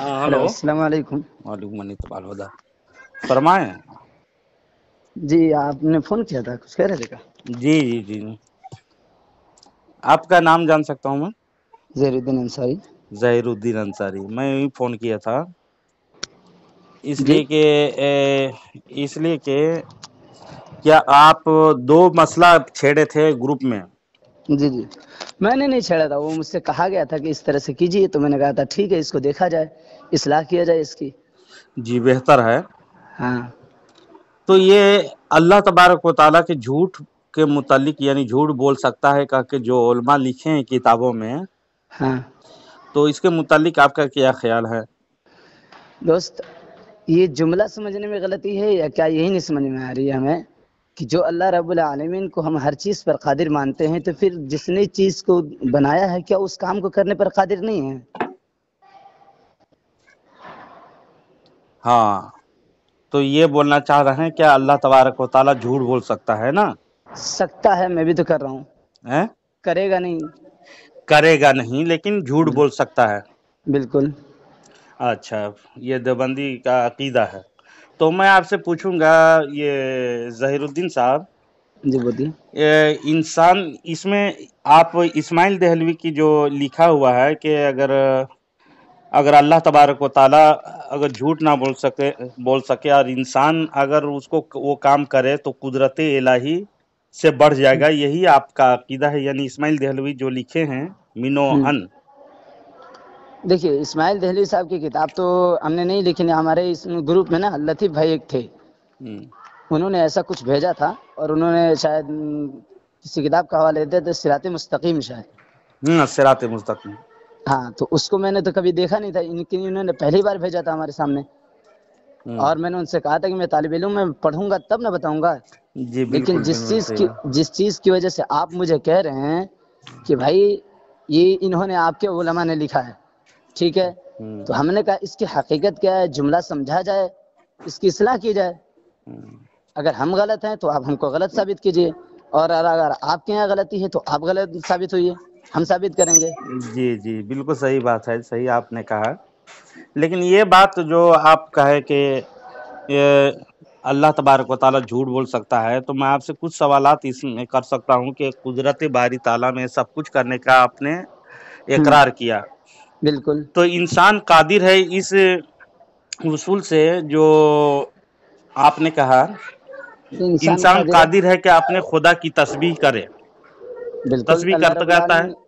Hello, hello. अस्सलाम वालेकुम। वालेकुम फरमाएं। जी, आपने फ़ोन किया था, कुछ कह रहे थे क्या? जी जी जी, आपका नाम जान सकता हूँ मैं? ज़हीरुद्दीन अंसारी। जहीरुद्दीन अंसारी। मैं ही फ़ोन किया था जी, इसलिए कि क्या आप दो मसला छेड़े थे ग्रुप में। जी, जी। मैंने नहीं छेड़ा था, वो मुझसे कहा गया था कि इस तरह से कीजिए, तो मैंने कहा था ठीक है, इसको देखा जाए, इस्लाह किया जाए इसकी। जी, बेहतर है। हाँ, तो ये अल्लाह तबारक व तआला के झूठ के मुतालिक, यानी झूठ बोल सकता है कह के जो उलमा लिखे हैं किताबों में, हाँ। तो इसके मुतालिक आपका क्या ख्याल है? दोस्त, ये जुमला समझने में गलती है या क्या यही नहीं समझ में आ रही है हमें कि जो अल्लाह रब्बुल आलमीन को हम हर चीज़ पर क़ादिर मानते हैं, तो फिर जिसने चीज़ को बनाया है, क्या उस काम को करने पर क़ादिर नहीं है? हाँ, तो ये बोलना चाह रहे हैं क्या अल्लाह तबारक व तआला झूठ बोल सकता है ना? सकता है, मैं भी तो कर रहा हूँ, हैं? करेगा नहीं। करेगा नहीं लेकिन झूठ बोल सकता है। बिल्कुल। अच्छा, ये देवबंदी का अकीदा है। तो मैं आपसे पूछूंगा, ये जहीरुद्दीन साहब, जी, बोलिए। इंसान इसमें आप इस्माइल देहलवी की जो लिखा हुआ है कि अगर अगर अल्लाह तबारक व ताला अगर झूठ ना बोल सके और इंसान अगर उसको वो काम करे तो कुदरत इलाही से बढ़ जाएगा, यही आपका अकीदा है? यानी इस्माइल देहलवी जो लिखे हैं हुँ। मिनोअन। देखिए, इस्माइल देहलवी साहब की किताब तो हमने नहीं लिखी है, हमारे इस ग्रुप में ना लतीफ़ भाई एक थे, हम्म, उन्होंने ऐसा कुछ भेजा था और उन्होंने शायद किसी किताब का हवाला देते थे, सिरात मुस्तकीम शायद। सिरात मुस्तकीम। हाँ, तो उसको मैंने तो कभी देखा नहीं था, लेकिन इन्होंने पहली बार भेजा था हमारे सामने हम्म, और मैंने उनसे कहा था कि मैं तालिब इल्म में पढ़ूँगा तब ना बताऊँगा। जी लेकिन बिल्कुल बिल्कुल सही बात। जिस चीज़ की वजह से आप मुझे कह रहे हैं कि भाई ये इन्होंने आपके उलमा ने लिखा है, ठीक है? हम्म, तो हमने कहा इसकी हकीकत क्या है, जुमला समझा जाए, इसकी इस्लाह की जाए। हम्म, अगर हम गलत हैं तो आप हमको गलत साबित कीजिए और अगर आपके यहाँ गलती है तो आप गलत साबित होइए, हम साबित करेंगे। जी जी बिल्कुल सही बात है, सही आपने कहा। लेकिन ये बात जो आप कहे कि ये अल्लाह तबारक व ताला झूठ बोल सकता है, तो मैं आपसे कुछ सवालात इसमें कर सकता हूँ कि कुदरत बारी ताला में सब कुछ करने का आपने इकरार किया, बिल्कुल। तो इंसान कादिर है इस उसूल से जो आपने कहा, इंसान इंसान कादिर है। कादिर है कि अपने खुदा की तस्बीह करे। बिल्कुल, तस्बीह अल्लाह रब्बुल करता है। आलमीन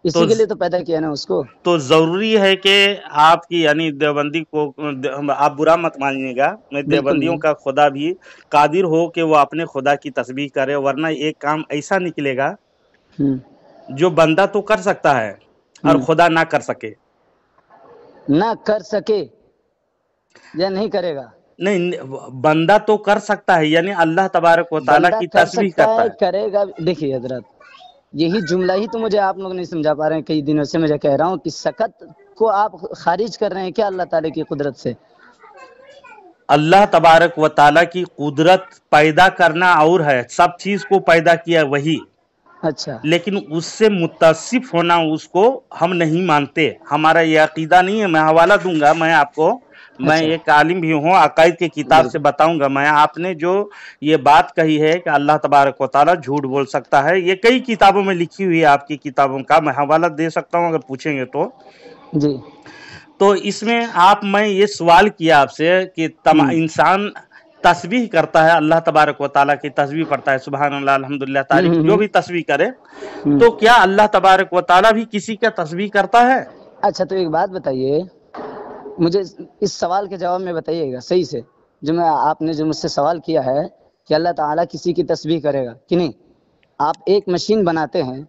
तो इसी के लिए तो पैदा किया ना उसको। तो ज़रूरी है कि आपकी, यानी देवबंदी को आप बुरा मत मानिएगा, मैं बिल्कुल देवबंदियों नहीं। का खुदा भी कादिर हो कि वो अपने खुदा की तस्बीह करे, वरना एक काम ऐसा निकलेगा हुँ, जो बंदा तो कर सकता है और हुँ। खुदा ना कर सके। ना कर सके या नहीं करेगा। नहीं, बंदा तो कर सकता है, यानी अल्लाह तबारक व ताला बंदा की कर तस्बीह सकता करता है, है। करेगा। देखिए हज़रत, यही जुमला ही तो मुझे आप लोग नहीं समझा पा रहे हैं, कई दिनों से मैं कह रहा हूँ कि सकत को आप खारिज कर रहे हैं क्या अल्लाह ताला की कुदरत से? अल्लाह तबारक व ताला की कुदरत पैदा करना और है, सब चीज को पैदा किया वही, अच्छा। लेकिन उससे मुत्तसिफ होना उसको हम नहीं मानते, हमारा ये अकीदा नहीं है। मैं हवाला दूंगा मैं आपको, मैं अच्छा। एक आलिम भी हूँ, अकायद की किताब से बिल्कुल। बताऊंगा मैं। आपने जो ये बात कही है कि अल्लाह तबारक व ताला झूठ बोल सकता है, ये कई किताबों में लिखी हुई है, आपकी किताबों का मैं हवाला दे सकता हूँ अगर पूछेंगे तो। जी। तो इसमें मैं ये सवाल किया आपसे कि हुँ, इंसान तस्बीह करता है, अल्लाह तबारक व ताला की तस्बीह पढ़ता है, सुभान अल्लाह अल्हम्दुलिल्लाह हुँ, तारीफ हुँ, जो हुँ, भी तस्बीह करे, हुँ। तो क्या अल्लाह तबारक व ताला भी किसी का तस्बीह करता है? अच्छा, तो एक बात बताइए, मुझे इस सवाल के जवाब में बताइएगा सही से, जो मैं आपने जो मुझसे सवाल किया है कि अल्लाह ताला किसी की तस्बीह करेगा कि नहीं? आप एक मशीन बनाते हैं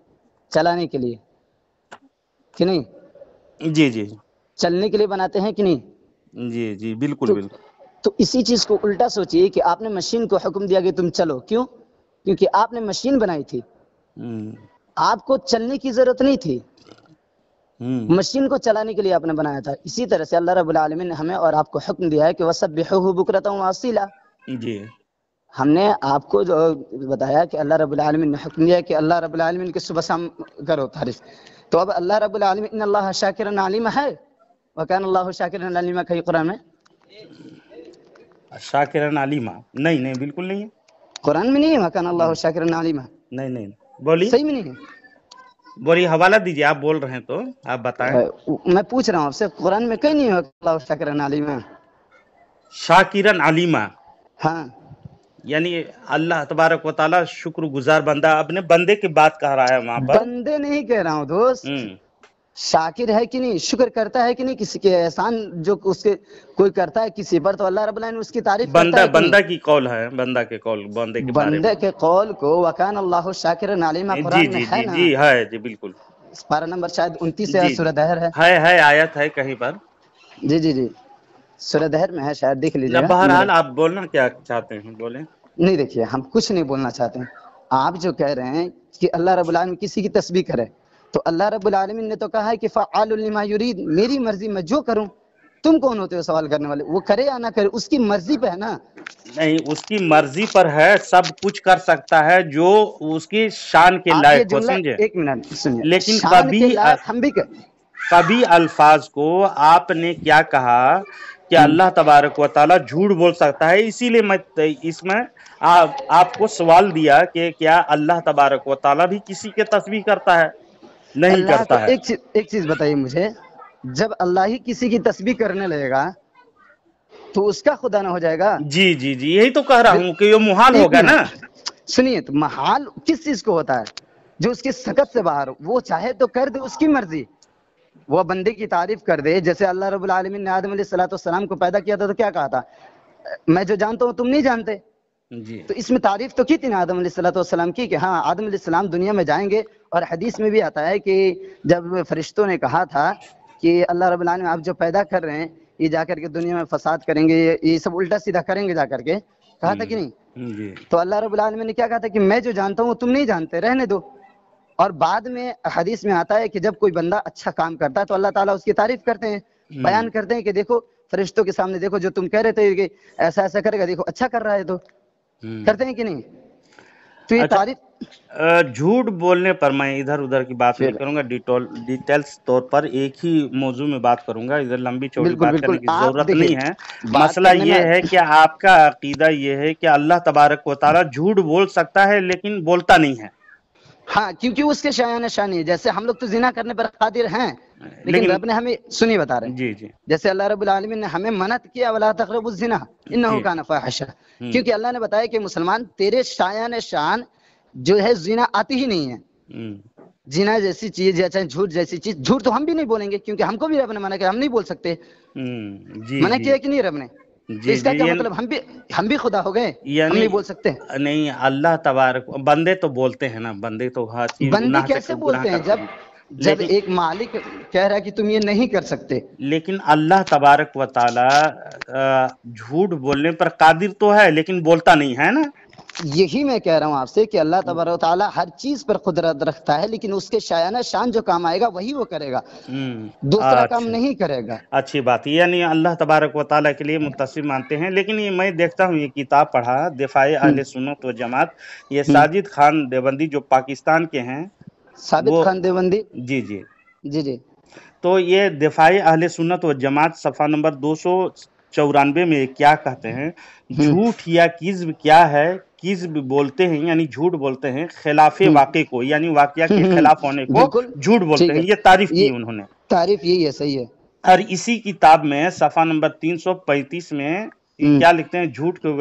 चलाने के लिए, कि नहीं? जी जी चलने के लिए बनाते हैं कि नहीं? जी जी बिल्कुल तो बिल्कुल। तो इसी चीज़ को उल्टा सोचिए कि आपने मशीन को हुक्म दिया कि तुम चलो, क्यों? क्योंकि आपने मशीन बनाई थी, हम्म, आपको चलने की ज़रूरत नहीं थी, हम्म, मशीन को चलाने के लिए आपने बनाया था। इसी तरह से अल्लाह रब्बुल आलमीन ने हमें और आपको हुक्म दिया है कि वसब्बिहुहु बुक्रतन व असीला। जी हमने आपको जो बताया कि अल्लाह रब्बुल आलमीन ने हुक्म दिया कि अल्लाह रब्बुल आलमीन की सुबह शाम करो तारीफ। तो अब अल्लाह रब्बुल आलमीन इन्नल्लाह शाकिरन अलीम है, वकान अल्लाहु शाकिरन अलीमा कहीं कुरान में? शाकिरन अलीमा? नहीं नहीं, बिल्कुल नहीं है। कुरान में नहीं है वकान अल्लाहु शाकिरन अलीमा? नहीं नहीं, बोलिए सही में नहीं है? बोलिए, हवाला दीजिए, आप बोल रहे हैं तो आप बताएं। मैं पूछ रहा हूँ आपसे, कुरान में कहीं नहीं है अल्लाहु शाकिरन अलीमा? शाकिरन अलीमा हाँ, यानी अल्लाह तबारक व ताला शुक्रगुजार बंदा, अपने बंदे की बात कह रहा है वहां पर। बंदे नहीं कह रहा हूँ दोस्त, शाकिर है कि नहीं, शुक्र करता है कि नहीं किसी के एहसान जो उसके कोई करता है किसी पर, तो अल्लाह रब्बुल आलमीन उसकी तारीफ करता बंदा है कि बंदा नहीं? की कौल है, बंदा के कौल, बंदे के बारे बंदे में। के कौल को वकान अल्लाहु शाकिरन अलीमा जी कुरान में जी है जी ना? जी, है जी, बिल्कुल। पारा नंबर शायद 29 जी है, जी, सूरह दहर है। है आयत है कहीं पर। जी जी जी, सूरह दहर में है, शायद देख न, लीजिएगा बहरहाल मेरे। आप बोलना क्या चाहते हैं, बोले। नहीं देखिए, हम कुछ नहीं बोलना चाहते हैं। आप जो कह रहे हैं कि अल्लाह रब्बुल आलमीन किसी की तस्बीह करे, तो अल्लाह रब्बुल आलमीन ने तो कहा है कि फ़अालुल लिमा युरीद, मेरी मर्जी मैं जो करूं। तुम कौन होते हो सवाल करने वाले? वो करे या ना करे, उसकी मर्जी पे है ना। नहीं, उसकी मर्जी पर है, सब कुछ कर सकता है जो उसकी शान के आप ये लायक हो, जुमला समझे। एक मिनट सुनिए, लेकिन शान के लायक हम भी कर। कभी अल्फाज को आपने क्या कहा कि अल्लाह तबारक व ताला झूठ बोल सकता है, इसीलिए मैं इसमें आपको सवाल दिया कि क्या अल्लाह तबारक व ताला भी किसी के तस्बीह करता है? नहीं अल्लाह करता को है। एक चीज बताइए मुझे, जब अल्लाह ही किसी की तस्बीह करने लगेगा तो उसका खुदा ना हो जाएगा? जी जी जी, यही तो कह रहा हूँ कि ये मुहाल एक होगा ना। मिनट सुनिए, तो महाल किस चीज को होता है? जो उसकी सकत से बाहर हो, वो चाहे तो कर दे, उसकी मर्जी। वो बंदे की तारीफ कर दे, जैसे अल्लाह रब्बुल आलमीन ने आदम अलैहिस्सलाम को पैदा किया था तो क्या कहा था? मैं जो जानता हूँ तुम नहीं जानते। जी तो इसमें तारीफ तो की थी ना आदम अलैहिस्सलाम की, कि हाँ आदम अलैहिस्सलाम दुनिया में जाएंगे। और हदीस में भी आता है कि जब फरिश्तों ने कहा था कि अल्लाह रब्बुल आलमीन आप जो पैदा कर रहे हैं ये जाकर के दुनिया में फसाद करेंगे, ये सब उल्टा सीधा करेंगे जाकर के, कहा था कि नहीं? जी तो अल्लाह रब्बुल आलमीन ने क्या कहा था कि मैं जो जानता हूँ तुम नहीं जानते, रहने दो। और बाद में हदीस में आता है कि जब कोई बंदा अच्छा काम करता है तो अल्लाह ताला उसकी तारीफ करते हैं, बयान करते हैं कि देखो फरिश्तों के सामने, देखो जो तुम कह रहे थे कि ऐसा ऐसा करेगा, देखो अच्छा कर रहा है, तो करते हैं कि नहीं? तो ये अच्छा, तारीफ। झूठ बोलने पर मैं इधर उधर की बात नहीं फिर करूंगा, डिटेल्स तौर पर एक ही मौजू में बात करूंगा, इधर लंबी चौड़ी बिल्कुल बात करने बिल्कुल, की आप जरूरत देखिए नहीं है। बात मसला करने ये में है कि आपका अकीदा ये है कि अल्लाह तबारक व ताला झूठ बोल सकता है लेकिन बोलता नहीं है। हाँ, क्योंकि उसके शायान शान है। जैसे हम लोग तो जिना करने पर कादिर हैं, लेकिन रब ने हमें, सुनिए बता रहे हैं, जी जी जैसे अल्लाह रब्बुल आलमीन ने हमें मनत किया वला तक़रबुज़ ज़िना इन्नहु काना फ़ाहिशा, क्योंकि अल्लाह ने बताया कि मुसलमान तेरे शायान शान जो है जिना आती ही नहीं है। जिना जैसी चीज या चाहे झूठ जैसी चीज, झूठ तो हम भी नहीं बोलेंगे क्योंकि हमको भी रब ने मना किया, हम नहीं बोल सकते। जी मना जी किया कि नहीं रब ने? तो इसका क्या मतलब, हम भी खुदा हो गए, हम नहीं बोल सकते? नहीं, अल्लाह तबारक, बंदे तो बोलते हैं ना, बंदे तो हर चीज बंदे गुनाह कैसे से बोलते हैं? करते हैं। जब एक मालिक कह रहा है कि तुम ये नहीं कर सकते। लेकिन अल्लाह तबारक व ताला झूठ बोलने पर कादिर तो है लेकिन बोलता नहीं है ना। यही मैं कह रहा हूँ आपसे कि अल्लाह तबारक व ताला हर चीज पर कुदरत रखता है, लेकिन उसके शायाना शान जो काम आएगा वही वो करेगा, दूसरा काम नहीं करेगा। अच्छी बात है, यानी अल्लाह तबारक व ताला के लिए मुत्तसिम मानते हैं। लेकिन ये मैं देखता हूँ, ये किताब पढ़ा दिफाए अहले सुन्नत व जमात, ये साजिद खान देवबंदी जो पाकिस्तान के हैं, साबित खान देवबंदी, जी जी जी जी, तो ये दिफाए अहले सुन्नत व जमात सफ़ा नंबर 294 में क्या कहते हैं, झूठ या किज़्ब क्या है? किज़्ब बोलते हैं यानी झूठ बोलते हैं खिलाफे वाक़े को, यानी वाक़या के खिलाफ होने को झूठ बोलते हैं। ये तारीफ की उन्होंने, तारीफ यही है, सही है। और इसी किताब में सफ़ा नंबर 335 में क्या लिखते हैं, झूठ की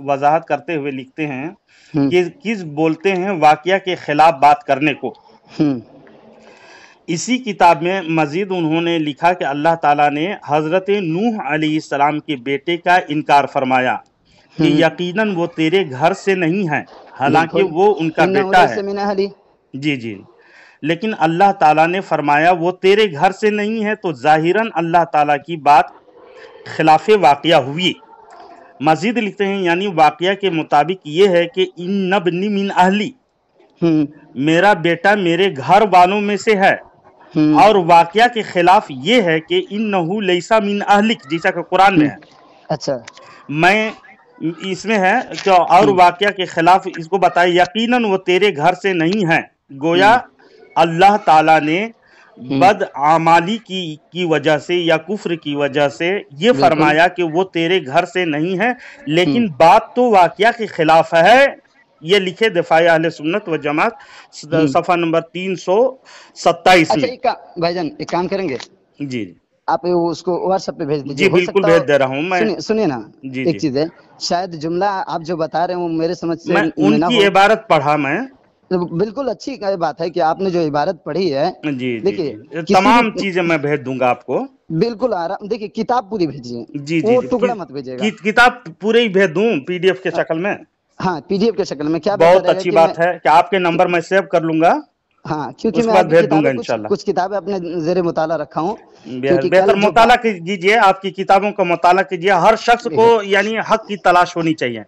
वजाहत करते हुए लिखते हैं कि किज़्ब बोलते हैं वाक़या के खिलाफ बात करने को। इसी किताब में मजीद उन्होंने लिखा कि अल्लाह ताला ने हज़रत नूह अलैहिस्सलाम के बेटे का इनकार फरमाया कि यकीनन वो तेरे घर से नहीं है, हालांकि वो उनका बेटा है। जी जी, लेकिन अल्लाह ताला ने फरमाया वो तेरे घर से नहीं है, तो जाहिरन अल्लाह ताला की बात खिलाफे वाक़या हुई। मजीद लिखते हैं यानी वाक़या के मुताबिक ये है कि इन्नब्नी मिन अहली, मेरा बेटा मेरे घर वालों में से है, और वाक़या के खिलाफ ये है कि इन्नहु लैसा मिन अहलिक, जैसा कि कुरान में है। अच्छा, मैं इसमें है क्या, और वाक़या के खिलाफ इसको बताया यकीनन वो तेरे घर से नहीं है। गोया अल्लाह ताला ने بد اعمالی کی وجہ سے یا کفر کی وجہ سے یہ بالکل فرمایا کہ وہ تیرے گھر سے نہیں ہے، لیکن بات تو واقعہ کے خلاف ہے. یہ لکھے دفاع اہل سنت و جماعت صفحہ نمبر 327 اچھا میں. بھائی جان ایک کام کریں گے، جی آپ اس کو واٹس ایپ پہ بھیج دیجیے. جی ہو بالکل سکتا بھیج دے رہا ہوں میں. سنیے نا، جی ایک جی چیز ہے، شاید جملہ آپ جو بتا رہے ہیں وہ میرے سمجھ سے میں ان نہ کی ہو. عبارت پڑھا میں. بالکل اچھی بات ہے کہ آپ نے جو عبارت پڑھی ہے. جی جی دیکھیے جی کسی تمام بھی چیزیں میں بھیج دوں گا آپ کو. بالکل آرام، دیکھیے کتاب پوری بھیجیے، جی جی وہ جی ٹکڑا مت بھیجیے گا. کتاب پورے ہی بھیج دوں PDF کے شکل میں. ہاں پی ڈی ایف کے شکل میں کیا بہتر بہت رہے گا اچھی کہ میں، بات ہے کہ آپ کے نمبر میں سیو کر لوں گا، ہاں کیونکہ اس کے میں بعد ابھی بھیج دوں گا کتابیں انشاءاللہ. کچھ کتابیں اپنے زیر مطالعہ رکھا ہوں. کیونکہ بہتر کل جو مطالعہ کیجیے، آپ کی کتابوں کا مطالعہ کیجیے. ہر شخص کو یعنی حق کی تلاش ہونی چاہیے،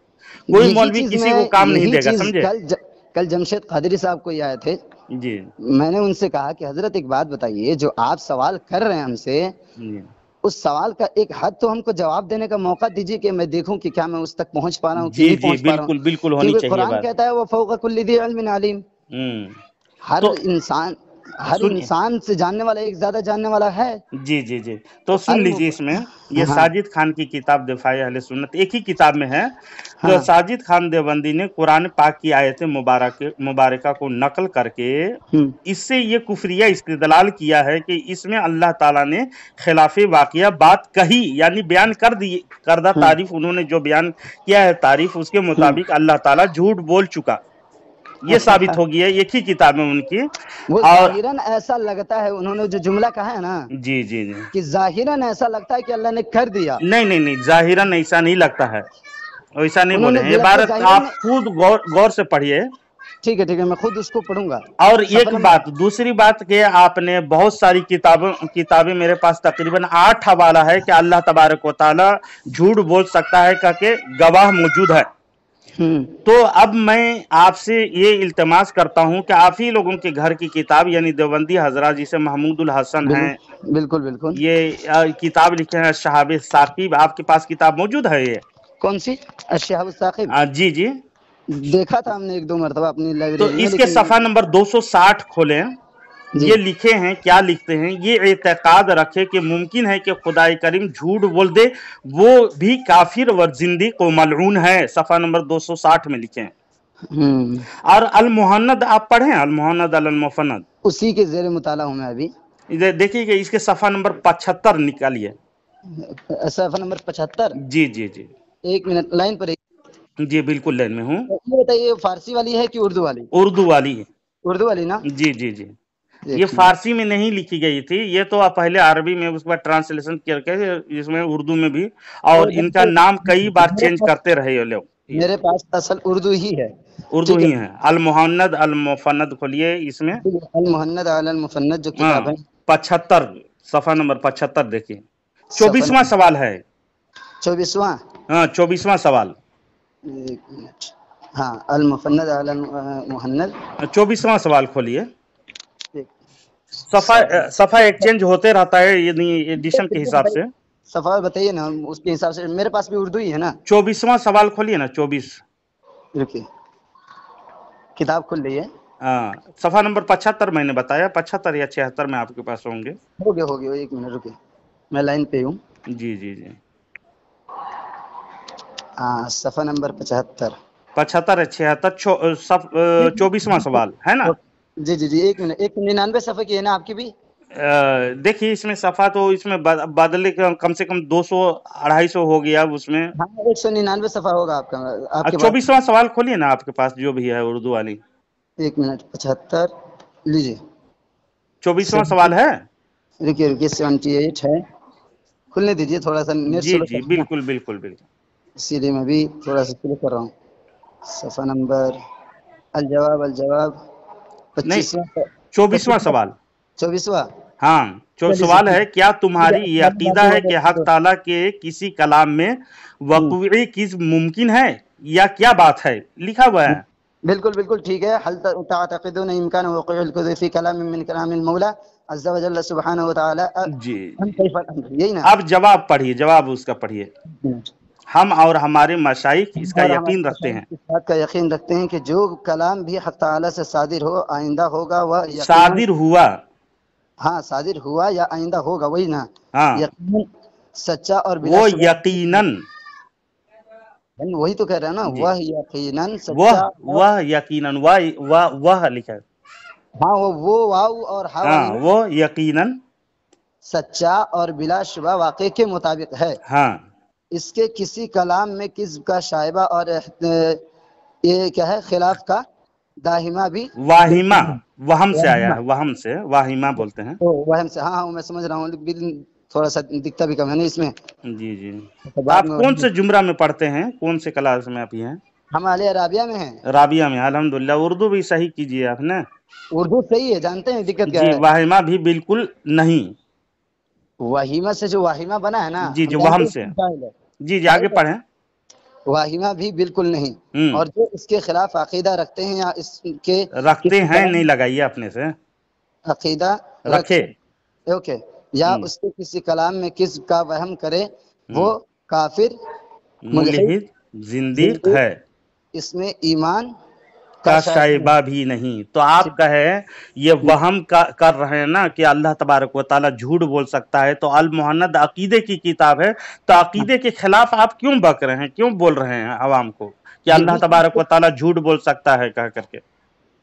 کوئی مولوی کسی کو کام نہیں یہی دے گا، چیز سمجھے. کل جمشید قادری صاحب کو یہ آئے تھے. جی میں نے ان سے کہا کہ حضرت ایک بات بتائیے، جو آپ سوال کر رہے ہیں ہم سے، جی اس سوال کا ایک حد تو ہم کو جواب دینے کا موقع دیجیے کہ میں دیکھوں کہ کیا میں اس تک پہنچ پا رہا ہوں کہ جی نہیں جی پہنچ پا رہا ہوں. بالکل بالکل ہونی کیونکہ چاہیے قرآن بات. کہتا ہے وہ فوق کل ذی علم علیم، ہر تو سنیے، انسان سے جاننے والا ایک زیادہ جاننے والا ہے. جی جی جی تو سن لیجیے، اس میں یہ ہاں ساجد خان کی کتاب دفاع اہل سنت ایک ہی کتاب میں ہے. تو ہاں ساجد خان دیوبندی نے قرآن پاک کی آیت مبارکہ کو نقل کر کے اس سے یہ کفریہ استدلال کیا ہے کہ اس میں اللہ تعالیٰ نے خلاف واقعہ بات کہی، یعنی بیان کردہ تعریف انہوں نے جو بیان کیا ہے تعریف، اس کے مطابق اللہ تعالیٰ جھوٹ بول چکا. یہ ثابت ہوگی ہے ایک ہی کتاب میں ان کی. وہ اور ظاہراً ایسا لگتا ہے، انہوں نے جو جملہ کہا ہے نا، جی جی جی کہ ظاہراً ایسا لگتا ہے کہ اللہ نے کر دیا. نہیں ظاہراً ایسا نہیں لگتا ہے، ایسا نہیں انہوں بولے نے ہیں. لفظ عبارت ظاہراً، آپ خود غور سے پڑھیے. ٹھیک ہے میں خود اس کو پڑھوں گا. اور صفحہ ایک نمبر، بات، دوسری بات کہ آپ نے بہت ساری کتابیں میرے پاس تقریباً 8 حوالہ ہے کہ اللہ تبارک و تعالی جھوٹ بول سکتا ہے کہ گواہ موجود ہے. تو اب میں آپ سے یہ التماس کرتا ہوں کہ آپ ہی لوگوں کے گھر کی کتاب، یعنی دیوبندی حضرات جسے محمود الحسن ہیں، بالکل یہ کتاب لکھے ہیں شہاب ثاقب، آپ کے پاس کتاب موجود ہے یہ؟ کون سی؟ الشہاب الثاقب؟ جی جی. دیکھا تھا ہم نے ایک دو مرتبہ اپنی تو لائبریری میں، اس کے لیکن صفحہ نمبر 260 کھولیں. جی یہ لکھے ہیں، کیا لکھتے ہیں؟ یہ اعتقاد رکھے کہ ممکن ہے کہ خدائے کریم جھوٹ بول دے، وہ بھی کافر و زندیق و ملعون ہے. صفحہ نمبر 260 میں لکھے ہیں. اور المحند آپ پڑھیں، المحند المفند، اسی کے زیر مطالعہ ہوں میں ابھی. دیکھیے کہ اس کے صفحہ نمبر 75 نکالیے. صفحہ نمبر 75. جی جی جی ایک منٹ لائن پر. جی بالکل لائن میں ہوں. یہ بتائیے فارسی والی ہے کہ اردو والی؟ اردو والی ہے. اردو والی نا. جی جی جی. یہ ایک منٹ. فارسی میں نہیں لکھی گئی تھی، یہ تو پہلے عربی میں اس بعد ٹرانسلیشن کر کے اس میں اردو میں بھی، اور ان کا نام کئی بار چینج کرتے رہے یہ لوگ. میرے پاس اصل اردو ہی ہے. اردو ہی ہے. المحند المفند کھولیے اس میں. المحند علی المفند جو ہاں کتاب ہے. 75 صفحہ نمبر 75 دیکھیے. صفحہ 24واں سوال ہے. 24واں. ہاں 24واں سوال. ایک منٹ. ہاں المفند علی المحند. 24واں سوال کھولیے. صفحہ ایکسچینج ہوتے رہتا ہے ایڈیشن کے حساب سے. صفحہ بتائیے نا اس کے حساب سے، میرے پاس بھی اردو ہی ہے نا. 24واں سوال کھولیے نا. 24. رکیے کتاب کھل رہی ہے. ہاں صفحہ نمبر 75 میں نے بتایا، 75 یا 76 میں آپ کے پاس ہوں گے. ہو گیا ایک منٹ رکیے، میں لائن پہ ہوں. جی جی جی. ہاں صفحہ نمبر 75. 75 ہے 76. 24واں سوال ہے نا. جی ایک منٹ. 199 صفحے کی ہے نا آپ کی بھی؟ دیکھیے اس میں صفحہ تو اس میں بدلے کم سے کم 200-250 ہو گیا اس میں. ہاں 199 صفحہ ہوگا آپ کا، آپ کے پاس. 24واں سوال کھولیے نا آپ کے پاس جو بھی ہے اردو والی. ایک منٹ. 75 لیجیے. 24واں سوال ہے. رکیے 78 ہے. کھلنے دیجیے تھوڑا سا، نیٹ جی سلو جی چل رہا ہے، بالکل. اسی لیے میں بھی تھوڑا سا سلو کر رہا ہوں. صفحہ نمبر الجواب نہیں 25واں. 24واں سوال. 24واں. ہاں سوال ہے، کیا تمہاری یہ عقیدہ ہے کہ حق تعالیٰ کے کسی کلام میں وقوعی چیز ممکن ہے یا کیا بات ہے؟ لکھا ہوا ہے. بالکل ٹھیک ہے. هل تعتقدون امکان وقوع الكذب في كلام من كلام المولى عز وجل سبحانه وتعالى؟ جی یہی نا. اب جواب پڑھیے، جواب اس کا پڑھیے. ہم اور ہمارے مشائخ اس کا یقین رکھتے ہیں. اس بات کا یقین رکھتے ہیں کہ جو کلام بھی حق تعالی سے صادر ہو، آئندہ ہوگا، وہ صادر ہوا. हाँ सादिर हुआ या आइंदा होगा, वही ना। हाँ यकीनन सच्चा और वो बिलाशुबा, यकीनन, वही तो कह रहे हैं ना, जी वह यकीनन वह सच्चा और, वह यकीनन, वह लिखा है, हाँ वो वाव और हा वाली हाँ ना, वो यकीनन, सच्चा और बिलाशुबा वाक़े के मुताबिक है। हाँ इसके किसी कलाम में किस्ब का शाइबा और ये क्या है, खिलाफ का दाहिमा भी वाहिमा, बिल्कुल नहीं। वहम से आया वाहिमा, है, वहम से वाहिमा बोलते हैं। तो वहम से, हाँ हाँ मैं समझ रहा हूँ, लेकिन थोड़ा सा दिखता भी कम है ना इसमें, जी जी। तो बाद आप में कौन वही। से जुमरा में पढ़ते हैं, कौन से क्लास में आप हैं? हम आलिया अराबिया में हैं। राबिया में, अल्हम्दुलिल्लाह। उर्दू भी सही कीजिए आपने। उर्दू सही है, जानते हैं दिक्कत क्या जी, है। वाहिमा भी बिल्कुल नहीं। वाहिमा से जो वाहिमा बना है ना, जी हम जी, जानते वहम हैं से। कौन फाइल है। जी जी, आगे फाइल है, पढ़ें। वाहिमा भी बिल्कुल नहीं। और जो इसके खिलाफ अकीदा रखते हैं या इसके रखते किसी हैं, कलाम नहीं लगाइए अपने से, अकीदा रखे। रखते, ओके, या उसके किसी कलाम में किस का वहम करे, वो काफिर, मुल्हिद, मुल्हिद, जिंदीक जिंदगी, है, इसमें ईमान का का शायबा नहीं। शाइबा भी नहीं। तो आप कहे ये वहम का कर रहे हैं ना कि अल्लाह तबारक व ताला झूठ बोल सकता है, तो अल मुहन्नद अकीदे की किताब है, तो अकीदे के खिलाफ आप क्यों बक रहे हैं, क्यों बोल रहे हैं आवाम को कि जी अल्लाह तबारक व ताला झूठ बोल सकता है कह करके?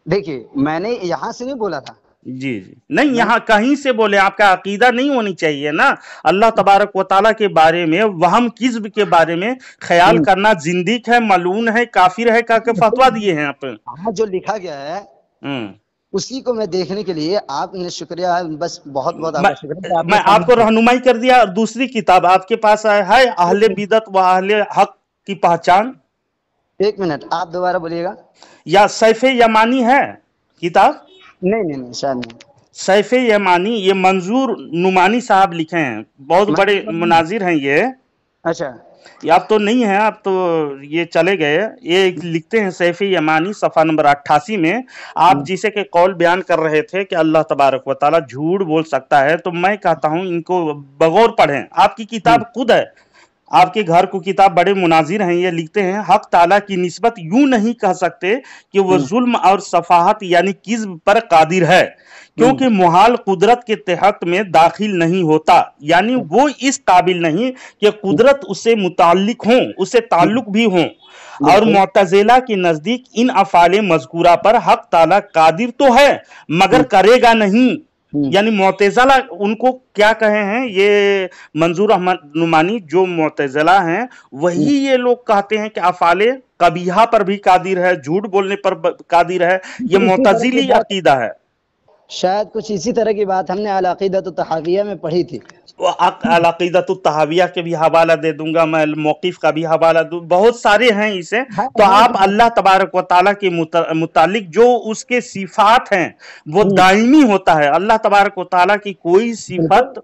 देखिए, मैंने यहाँ से नहीं बोला था, जी जी, नहीं, मैंने, यहाँ कहीं से बोले, आपका अकीदा नहीं होनी चाहिए ना। अल्लाह तबारक व ताला के बारे में, वहम किस्ब के बारे में ख्याल करना जिंदीक है, मलून है, काफिर है कह के फतवा दिए हैं आप। यहाँ जो लिखा गया है हम्म। उसी को मैं देखने के लिए आपने शुक्रिया, बस बहुत बहुत आपका शुक्रिया कि आपने मैं आपको समझ। रहनुमाई कर दिया। और दूसरी किताब आपके पास है अहले बिदत व अहले हक की पहचान, एक मिनट, आप दोबारा बोलिएगा। या सैफे यमानी है किताब, नहीं नहीं नहीं, शायद नहीं। सैफे यमानी, ये मंजूर नुमानी साहब लिखे हैं, बहुत बड़े मुनाजिर हैं ये। अच्छा, ये आप तो नहीं है, आप तो ये चले गए। ये लिखते हैं सैफी यमानी, सफ़ा नंबर 88 में, आप जिसे के कौल बयान कर रहे थे कि अल्लाह तबारक व ताला झूठ बोल सकता है, तो मैं कहता हूं इनको बगौर पढ़ें। आपकी किताब खुद है, आपके घर को किताब, बड़े मुनाजिर हैं। ये लिखते हैं हक ताला की निस्बत यूं नहीं कह सकते कि वह जुल्म और सफाहत यानी किज़्ब पर कादिर है, क्योंकि मुहाल कुदरत के तहत में दाखिल नहीं होता, यानी वो इस काबिल नहीं कि कुदरत उससे मुताल्लिक हो, उससे ताल्लुक भी हो। और मुअतज़िला के नजदीक इन अफ़ाले मज़कूरा पर हक ताला कादिर तो है मगर करेगा नहीं। यानी मुअतज़िला उनको क्या कहे हैं, ये मंजूर अहमद नुमानी जो मुअतज़िला हैं, वही ये लोग कहते हैं कि अफ़ाले कबीहा पर भी कादिर है, झूठ बोलने पर कादिर है। ये मुअतज़िली अकीदा है। शायद कुछ इसी तरह की बात हमने अल अक़ीदतुत तहाविया में पढ़ी थी। अल अक़ीदतुत तहाविया के भी हवाला दे दूंगा मैं, मौक़िफ़ का भी हवाला दूं, बहुत सारे हैं इसे। तो आप अल्लाह तबारक व ताला के मुतालिक जो उसके सिफात हैं वो दायमी होता है। अल्लाह तबारक व ताला की कोई सिफत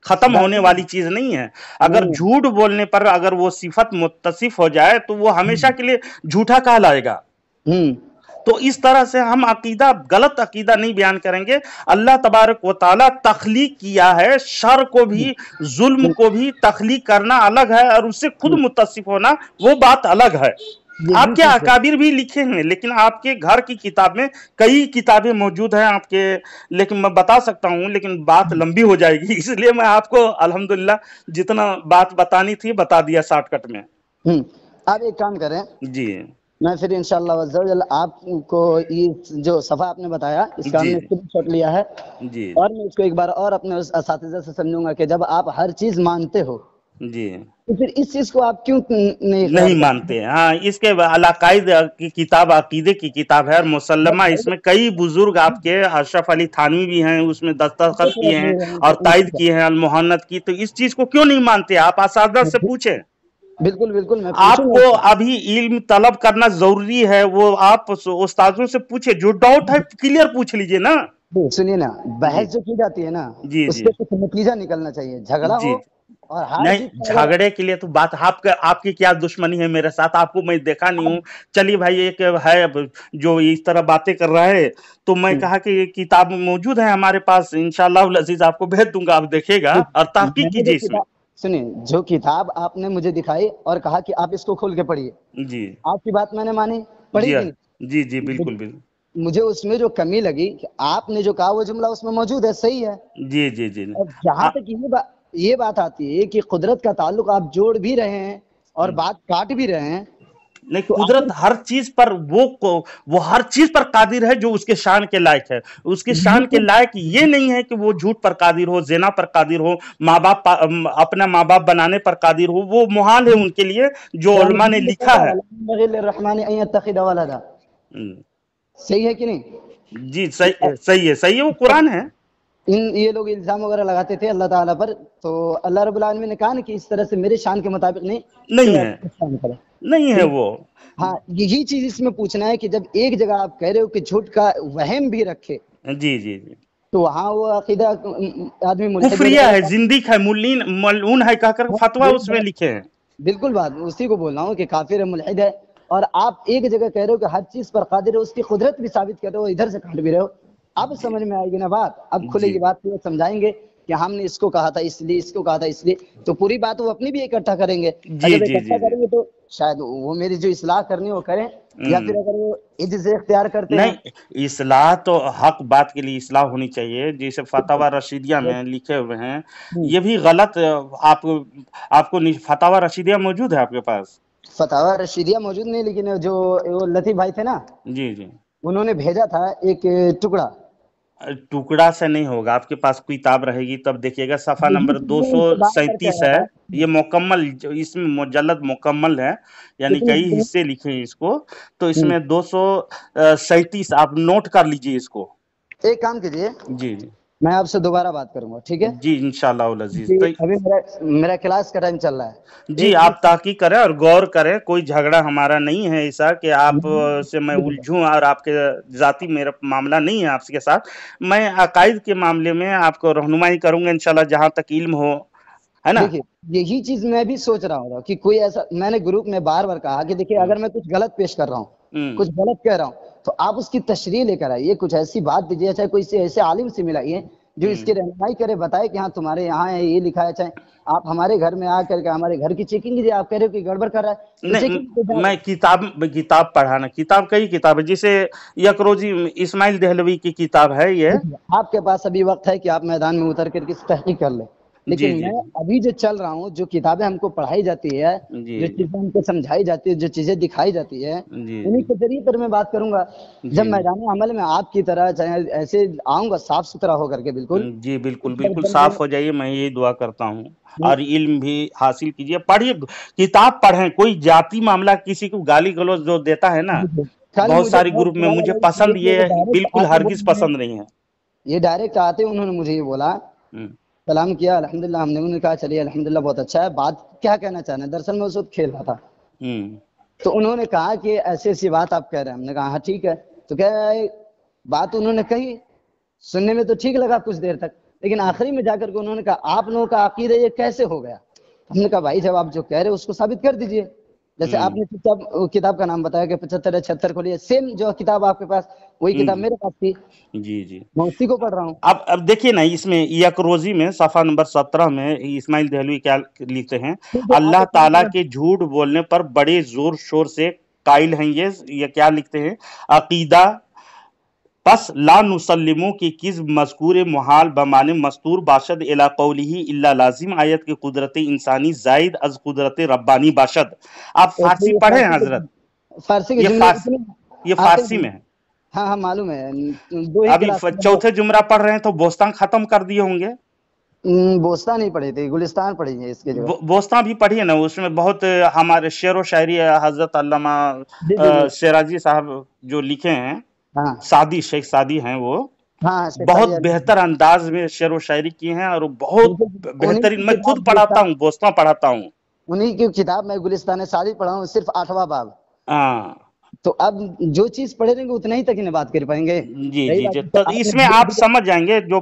खत्म होने वाली चीज नहीं है। अगर झूठ बोलने पर अगर वो सिफत मुत्तसिफ हो जाए तो वो हमेशा के लिए झूठा कहलाएगा। तो इस तरह से हम अकीदा, गलत अकीदा नहीं बयान करेंगे। अल्लाह तबारक व ताला तख्लीक किया है, शर को भी, जुल्म को भी तख्लीक करना अलग है, और उससे खुद मुत्तसिफ होना वो बात अलग है। आपके अकाबिर भी लिखे हैं, लेकिन आपके घर की किताब में कई किताबें मौजूद हैं आपके, लेकिन मैं बता सकता हूं, लेकिन बात लंबी हो जाएगी, इसलिए मैं आपको अल्हम्दुलिल्लाह जितना बात बतानी थी बता दिया शॉर्टकट में। आप एक काम करें जी, मैं फिर इंशाअल्लाह वज़्ज़ल आपको ये जो सफ़ा आपने बताया इसका हमने स्क्रीनशॉट लिया है जी, और मैं इसको एक बार और अपने उस असातिज़ा से समझूंगा कि जब आप हर चीज मानते हो जी, तो फिर इस चीज को आप क्यों नहीं मानते? हाँ, इसके अलाकायद की किताब, अकीदे की किताब है, और मुसल्लमा इसमें कई बुजुर्ग आपके, अशरफ अली थानवी भी हैं, उसमें दस्तखत किए हैं और तायद किए हैं अल मुहन्नद की। तो इस चीज को क्यों नहीं मानते? आप असातिज़ा से पूछें। बिल्कुल बिल्कुल, मैं आपको अभी इल्म तलब करना जरूरी है, वो आप उस्तादों से पूछे, जो डाउट है क्लियर पूछ लीजिए ना। सुनिए ना, बहस जो की जाती है ना उससे कुछ नतीजा निकलना चाहिए, झगड़ा हो और हार नहीं, झगड़े के लिए तो बात आपकी क्या दुश्मनी है मेरे साथ? आपको मैं देखा नहीं हूँ। चलिए भाई, एक है जो इस तरह बातें कर रहा है, तो मैं कहा कि ये किताब मौजूद है हमारे पास, इंशाअल्लाह अज़ीज आपको भेज दूंगा, आप देखेगा और तहकीक कीजिए इसमें। सुनिए, जो किताब आपने मुझे दिखाई और कहा कि आप इसको खोल के पढ़िए, जी, आपकी बात मैंने मानी, पढ़ी कि नहीं? जी जी, बिल्कुल बिल्कुल। मुझे उसमें जो कमी लगी कि आपने जो कहा वो जुमला उसमें मौजूद है, सही है। जी जी जी और जहां तक ये बात आती है कि कुदरत का ताल्लुक आप जोड़ भी रहे हैं और बात काट भी रहे हैं, नहीं, तो कुदरत हर चीज पर वो हर चीज पर कादिर है जो उसके शान के लायक है। उसके शान के लायक ये नहीं है कि वो झूठ पर कादिर हो, ज़िना पर कादिर हो, अपना माँ बाप बनाने पर कादिर हो, वो मुहाल है उनके लिए जो उलमा ने लिखा है। सही है कि नहीं? जी सही है, वो कुरान है। ये लोग इल्जाम वगैरह लगाते थे अल्लाह ताला पर, तो अल्लाह रब्बुल आलमीन ने कहा ना कि इस तरह से मेरे शान के मुताबिक नहीं है वो। हाँ, यही चीज इसमें पूछना है कि जब एक जगह आप कह रहे हो कि झूठ का वहम भी रखे, जी जी जी, तो वहाँ वो अकीदा आदमी कुफरिया है, जिंदीक है, मलऊन है कहकर फतवा उसमें लिखे हैं। बिल्कुल बात उसी को बोल रहा हूँ कि काफिर है, मुल्हिद है। और आप एक जगह कह रहे हो कि हर चीज पर कादिर है, उसकी कुदरत भी साबित कर रहे हो, इधर से काट भी रहे हो। अब समझ में आएगी ना बात, अब खुलेगी बात, तो समझाएंगे कि हमने इसको कहा था इसलिए, इसको कहा था इसलिए, तो पूरी बात वो अपनी भी इकट्ठा करेंगे। जब इकट्ठा करेंगे तो शायद वो मेरी जो इस्लाह करनी हो करें, या फिर अगर वो इज्ज़त इख्तियार करते हैं। नहीं, इस्लाह तो हक बात के लिए इस्लाह होनी चाहिए, जैसे फतावा रशीदिया में लिखे हुए हैं, ये भी गलत। आपको फतावा रशीदिया मौजूद है आपके पास? फतावा रशीदिया मौजूद नहीं, लेकिन जो वो लतीफ भाई थे ना, जी जी, उन्होंने भेजा था एक टुकड़ा से नहीं होगा, आपके पास किताब रहेगी तब देखिएगा, सफा नंबर 237 है, ये मुकम्मल, इसमें मुजल्लद मुकम्मल है, यानी कई हिस्से लिखे हैं इसको, तो इसमें 237 आप नोट कर लीजिए इसको। एक काम कीजिए, जी जी, मैं आपसे दोबारा बात करूंगा, ठीक है जी, इंशाअल्लाह अज़ीज़। तो अभी मेरा क्लास का टाइम चल रहा है जी, आप ताक़ीक़ करें और गौर करें, कोई झगड़ा हमारा नहीं है ऐसा कि आप से मैं उलझूं, और आपके ज़ाती मेरा मामला नहीं है आपके साथ। मैं अकायद के मामले में आपको रहनुमाई करूंगा इंशाअल्लाह, जहां तक इल्म हो, है ना। देखिए, यही चीज मैं भी सोच रहा हूँ कि कोई ऐसा, मैंने ग्रुप में बार बार कहा कि देखिए अगर मैं कुछ गलत पेश कर रहा हूँ, कुछ गलत कह रहा हूँ, तो आप उसकी तशरीह लेकर आइए, कुछ ऐसी बात दीजिए, चाहे कोई से ऐसे आलिम से मिलाइए जो इसकी रहनुमाई करे, बताए कि हाँ तुम्हारे यहाँ है, ये लिखा है। चाहे आप हमारे घर में आकर के हमारे घर की चेकिंग कीजिए, आप कह रहे हो कि गड़बड़ कर रहा है, नहीं, मैं किताब पढ़ाना, कई किताब है, जिसे यकरोजी इस्माइल देहलवी की किताब है ये। आपके पास अभी वक्त है कि आप मैदान में उतर करके तहकीक कर ले, लेकिन मैं अभी जो चल रहा हूँ, जो किताबें हमको पढ़ाई जाती है, जो चीजें हमको समझाई जाती है, जो चीजें दिखाई जाती है, उन्हीं के जरिए पर मैं बात करूंगा। जब मैदान अमल में आपकी तरह चाहे ऐसे आऊंगा साफ सुथरा होकर के, बिल्कुल जी, बिल्कुल साफ हो जाइए, मैं यही दुआ करता हूँ। और इल्म भी हासिल कीजिए, पढ़िए, किताब पढ़ें। कोई जाति मामला किसी को गाली गलौज जो देता है ना बहुत सारी ग्रुप में, मुझे पसंद ये बिल्कुल हरगिज पसंद नहीं है। ये डायरेक्ट आते उन्होंने मुझे ये बोला, सलाम किया, अल्हम्दुलिल्लाह, हमने उन्होंने कहा चलिए अल्हम्दुलिल्लाह बहुत अच्छा है, बात क्या कहना चाह रहे हैं। दरअसल मैं उस वक्त खेल रहा था, तो उन्होंने कहा कि ऐसी ऐसी बात आप कह रहे हैं। हमने कहा हाँ ठीक है। तो क्या बात उन्होंने कही, सुनने में तो ठीक लगा कुछ देर तक, लेकिन आखिरी में जाकर के उन्होंने कहा आप लोगों का अकीदा ये कैसे हो गया। हमने कहा भाई जब आप जो कह रहे हो उसको साबित कर दीजिए। जैसे आपने किताब का नाम बताया कि 75 76 खोलिए, सेम जो किताब आपके पास वही किताब मेरे पास थी, जी मैं उसी को पढ़ रहा हूँ। अब देखिए ना, इसमें यकरोजी में सफा नंबर 17 में इस्माइल देहलवी क्या लिखते हैं, अल्लाह ताला के झूठ बोलने पर बड़े जोर शोर से कायल हैं ये क्या लिखते हैं, अकीदा पस ला नुसल्लिमो की किस मज़कूर मुहाल बमाने मस्तूर बाशद इला कौलिही इल्ला लाजिम, आयत की कुदरत इंसानी जायद अज कुदरत रब्बानी बाशद। आप फारसी पढ़े हैं हजरत? फारसी ये फारसी में है। हाँ हाँ मालूम है। अभी चौथे जुमरा पढ़ रहे हैं तो बोस्तान खत्म कर दिए होंगे। बोस्तान नहीं पढ़े थे, गुलिस्तान पढ़ी है इसके जो। बोस्तान भी पढ़ी है ना, उसमें बहुत हमारे शेर व शायरी हजरत अल्लामा शेराजी साहब जो लिखे हैं, हाँ। सादी शेख सादी हैं वो, हाँ, बहुत बेहतर अंदाज में शेर व शायरी की हैं, और बहुत बेहतरीन। मैं खुद पढ़ाता हूँ, बोस्ता पढ़ाता हूँ, उन्हीं की किताब मैं गुलिस्तान सादी पढ़ा हूँ, सिर्फ 8वां बाब। हाँ, तो अब जो चीज पढ़े रहेंगे उतना ही तक इन्हें बात कर पाएंगे। जी, तो इसमें आप समझ जाएंगे, जो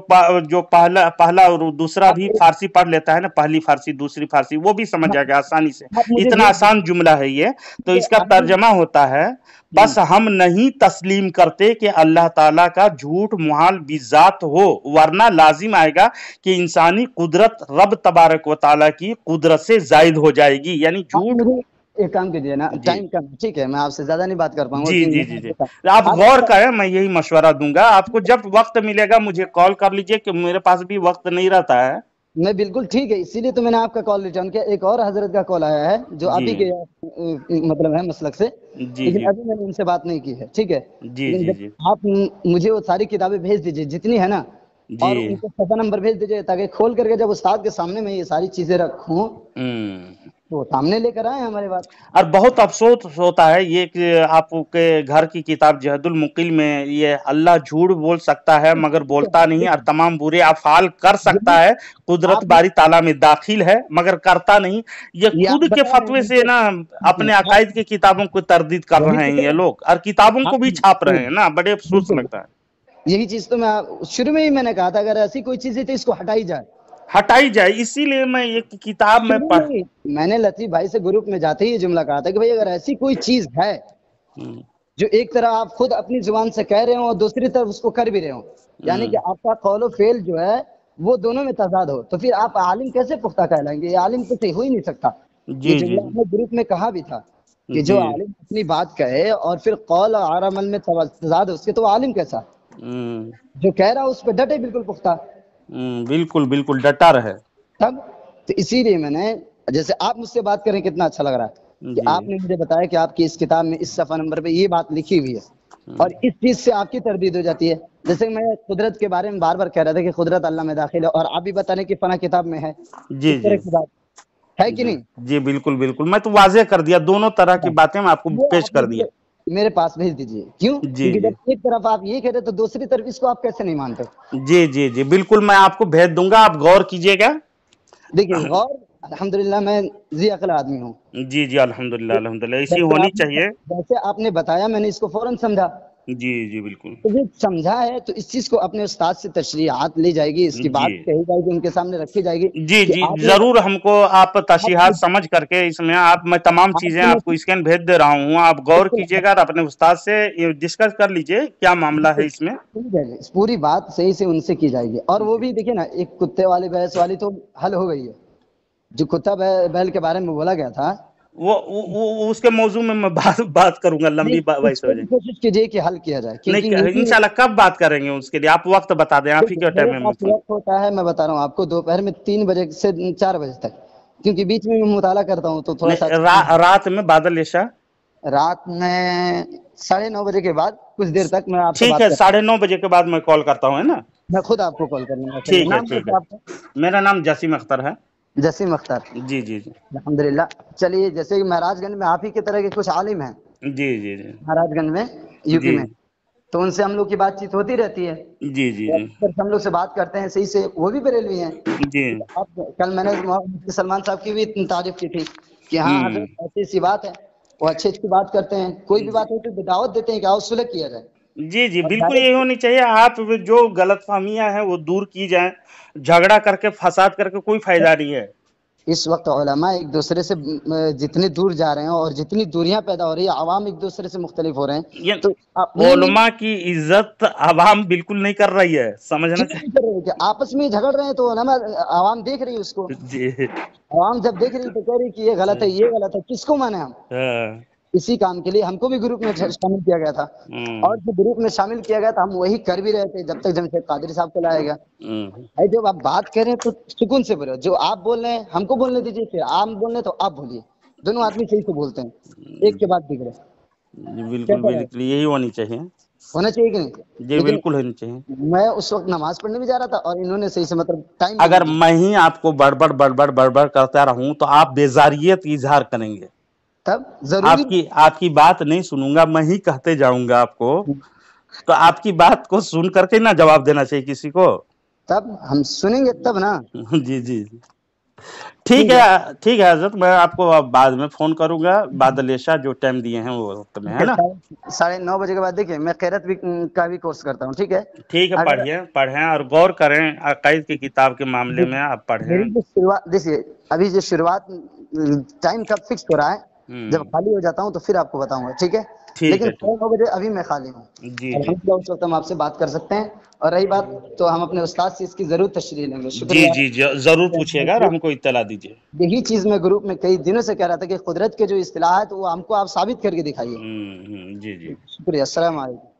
पहला और दूसरा भी फारसी पढ़ लेता है ना, पहली फारसी दूसरी फारसी, वो भी समझ जाएगा आसानी से। इतना आसान जुमला है ये। तो इसका तर्जमा होता है, बस हम नहीं तस्लीम करते कि अल्लाह ताला का झूठ मुहाल बिजात हो, वरना लाजिम आएगा कि इंसानी कुदरत रब तबारक व ताला की कुदरत से जायद हो जाएगी। यानी झूठ एक काम कीजिए ना, जी टाइम कम है, ठीक है, मैं आपसे ज्यादा नहीं बात कर पाऊंगा जी क्योंकि जी मैंने जी जी आपको आप आप गौर करें, मैं यही मशवरा दूंगा आपको, जब वक्त मिलेगा मुझे कॉल कर लीजिए कि मेरे पास भी वक्त नहीं रहता है। मैं बिल्कुल ठीक है, इसीलिए तो मैंने आपका कॉल रिटर्न किया। एक और हजरत का कॉल आया है जो जी अभी के मतलब है मसलक से, जी लेकिन जी अभी मैंने उनसे बात नहीं की है, ठीक है। जी लेकिन जी जब जी आप मुझे वो सारी किताबें भेज दीजिए जितनी है ना, जी और उनको सफा नंबर भेज दीजिए ताकि खोल करके जब उस्ताद के सामने मैं ये सारी चीजें रखूं हम्म। तो वो सामने लेकर आए हमारे बात। और बहुत अफसोस होता है ये कि आपके घर की किताब जहदुल मुकिल में ये अल्लाह झूठ बोल सकता है मगर बोलता नहीं, और तमाम बुरे अफाल कर सकता यही है, कुदरत आप बारी ताला में दाखिल है मगर करता नहीं। ये ये आप खुद के बता रहे हैं फतवे से मुझे, ना अपने आप अकायद की किताबों को तरदीद कर वही रहे तो हैं कह ये रहे लोग, और किताबों हैं को आप। भी छाप रहे हैं ना, बड़े अफसोस बिल्कुल लगता है। यही चीज तो मैं शुरू में ही मैंने कहा था, अगर ऐसी कोई चीज है तो इसको हटाई जाए। हटाई जाए, इसीलिए मैं ये किताब में शुरू पढ़। में ही मैंने लतीफ भाई से ग्रुप में जाते ही ये जुमला कहा था कि भाई अगर ऐसी कोई चीज है हम्म, जो एक तरह आप खुद अपनी जुबान से कह रहे हो और दूसरी तरफ उसको कर भी रहे हो, यानी कि आपका कौल फेल जो है वो दोनों में तजाद हो, तो फिर आप आलिम कैसे पुख्ता कहलाएंगे? ये आलिम तो सही हो ही नहीं सकता। ये जी जी जुमला हमने ग्रुप में कहा भी था कि जो जी आलिम अपनी बात कहे और फिर कौल और अमल में तजाद हो उसके, तो वो आलिम कैसा? हम्म जो कह रहा है उस पर डटे बिल्कुल पुख्ता। बिल्कुल बिल्कुल डटा रहे। तब तो इसीलिए मैंने, जैसे आप मुझसे बात करें कितना अच्छा लग रहा है कि जी आपने मुझे बताया कि आपकी इस किताब में इस सफा नंबर पे ये बात लिखी हुई है, और इस चीज से आपकी तरदीद हो जाती है। जैसे मैं कुदरत के बारे में बार बार कह रहा था कि कुदरत अल्लाह में दाखिल है, और आप भी बता रहे कि फना किताब में है, जी इस तरह जी की बात है कि जी नहीं? जी बिल्कुल बिल्कुल, मैं तो वाजे कर दिया, दोनों तरह की बातें मैं आपको वो पेश आप कर मुझे दिया। मेरे पास भेज दीजिए। क्यों? जी क्योंकि जी जब एक तरफ आप ये कह रहे तो दूसरी तरफ इसको आप कैसे नहीं मानते? जी जी जी बिल्कुल, मैं आपको भेज दूंगा, आप गौर कीजिएगा। देखिए गौर, अल्हम्दुलिल्लाह मैं जी अक्ल आदमी हूँ। जी जी अल्हम्दुलिल्लाह अल्हम्दुलिल्लाह, इसी जैसे होनी आपने चाहिए। जैसे आपने बताया मैंने इसको फौरन समझा। जी जी बिल्कुल। तो ये समझा है तो इस चीज को अपने उस्ताद से तशरीहात ली जाएगी, इसकी जी बात कही जाएगी, उनके सामने रखी जाएगी जी कि जी आपने जरूर, हमको आप तशीहात आपने समझ करके इसमें आप, मैं तमाम चीजें आपने आपको स्कैन भेज दे रहा हूँ, आप गौर बिल्कुल कीजिएगा और अपने उस्ताद से ये डिस्कस कर लीजिए क्या मामला है इसमें। सुनी जाएगी, इस पूरी बात सही से उनसे की जाएगी। और वो जी भी देखिए ना, एक कुत्ते वाली भैंस वाली तो हल हो गई है। जो कुत्ता बैल के बारे में बोला गया था, वो उसके मौजू में मैं बात करूंगा, नहीं लंबी बात उसको हो भी जाएगी। कोशिश कीजिए कि हल किया जाए, क्योंकि नहीं, यही इंशाल्लाह कब बात करेंगे उसके लिए, आप वक्त बता दें, आप ही देखिए के टाइम मेरे में मैं पास फोन। वक्त होता है, मैं बता रहा हूँ आपको, दोपहर में 3 बजे से 4 बजे तक, क्योंकि बीच में मैं मुताला करता हूँ तो थोड़ा सा नहीं, रात में बादल ऐशा। रात में 9:30 बजे के बाद कुछ देर तक मैं आपसे ठीक बात है, कर, 9:30 बजे के बाद मैं कॉल करता हूँ, है ना। मैं खुद आपको कॉल कर लूंगा। चलिए, ठीक है नाम ठीक है, कैसे आपका? मेरा नाम जसीम अख्तर है। जसीम अख्तर। जी जी जी अल्हम्दुलिल्लाह। चलिए, जैसे कि महाराजगंज में आप ही के तरह के कुछ आलिम हैं, जी जी जी महाराजगंज में, यूपी जी में, तो उनसे हम लोग की बातचीत होती रहती है। जी जी तो अक्सर हम लोग से बात करते हैं सही से, वो भी बरेलवी हैं। जी अब कल मैंने मुफ्ती सलमान साहब की भी इतनी तारीफ की थी कि हाँ हम्म हजरत ऐसी सी बात है, वो अच्छी अच्छी बात करते हैं, कोई भी बात हो तो दावत देते हैं कि आओ सुलह किया जाए। जी जी और बिल्कुल, यही डायरेक्ट होनी चाहिए। आप जो गलतफहमियां हैं वो दूर की जाएं, झगड़ा करके फसाद करके कोई फायदा नहीं है। इस वक्त उलमा एक दूसरे से जितनी दूर जा रहे हैं और जितनी दूरियां पैदा हो रही है, आवाम एक दूसरे से मुख्तलिफ हो रहे हैं, ये तो अपने में उलमा की इज्जत आवाम बिल्कुल नहीं कर रही है, समझना क्यों नहीं कर रहे हैं कि आपस में झगड़ रहे हैं, तो उलमा आवाम देख रही है उसको। चाहिए। जी आवाम जब देख रही है तो कह रही है कि ये गलत है, ये गलत है, किसको माने हम? हाँ, इसी काम के लिए हमको भी ग्रुप में शामिल किया गया था, और जो ग्रुप में शामिल किया गया था हम वही कर भी रहे थे जब तक जमशेद कादरी साहब को लाया गया। हम्म, भाई जब आप बात करें तो सुकून से बोलो, जो आप बोल रहे हैं हमको बोलने दीजिए, फिर आप बोल रहे हैं तो आप बोलिए, दोनों आदमी सही से बोलते हैं, एक के बाद बिगड़े, जी बिल्कुल कैसा रहेगा? बिल्कुल, यही होनी चाहिए। होना चाहिए कि नहीं? जी लेकिन बिल्कुल होनी चाहिए। मैं उस वक्त नमाज पढ़ने भी जा रहा था और इन्होंने सही से मतलब टाइम भी अगर नहीं मैं ही आपको बड़बड़ बड़बड़ बड़बड़ करता रहूं तो आप बेजारियत की इजहार करेंगे, दिया, तब जरूरी आपकी आपकी बात नहीं सुनूंगा, मैं ही कहते जाऊंगा आपको, तो आपकी बात को सुन करके ना जवाब देना चाहिए किसी को। तब हम सुनेंगे तब ना। जी जी जी ठीक है, ठीक है हजरत, मैं आपको अब बाद में फोन करूंगा, बादल ऐशा जो टाइम दिए हैं वो वक्त में, है ना। 9:30 के बाद देखिए मैं खैरत भी का भी कोर्स करता हूँ, ठीक है। ठीक है, अगर पढ़िए पढ़ें और गौर करें, अकायद की किताब के मामले में आप मेरी पढ़ें। जो शुरुआत देखिए, अभी जो शुरुआत टाइम कब फिक्स हो रहा है, जब हम्म खाली हो जाता हूँ तो फिर आपको बताऊंगा, ठीक है। ٹھیک لیکن ہے ٹھیک 9 بجے ابھی میں خالی ہوں، جی جی الحمدللہ اس وقت ہم آپ سے بات کر سکتے ہیں، اور رہی بات تو ہم اپنے استاد سے اس کی ضرور تشریح لیں گے. جی شکریہ. جی ضرور پوچھیے گا اور ہم کو اطلاع دیجیے. یہی چیز میں گروپ میں کئی دنوں سے کہہ رہا تھا کہ قدرت کے جو اصطلاحات وہ ہم کو آپ ثابت کر کے دکھائیے. جی جی شکریہ. السلام علیکم.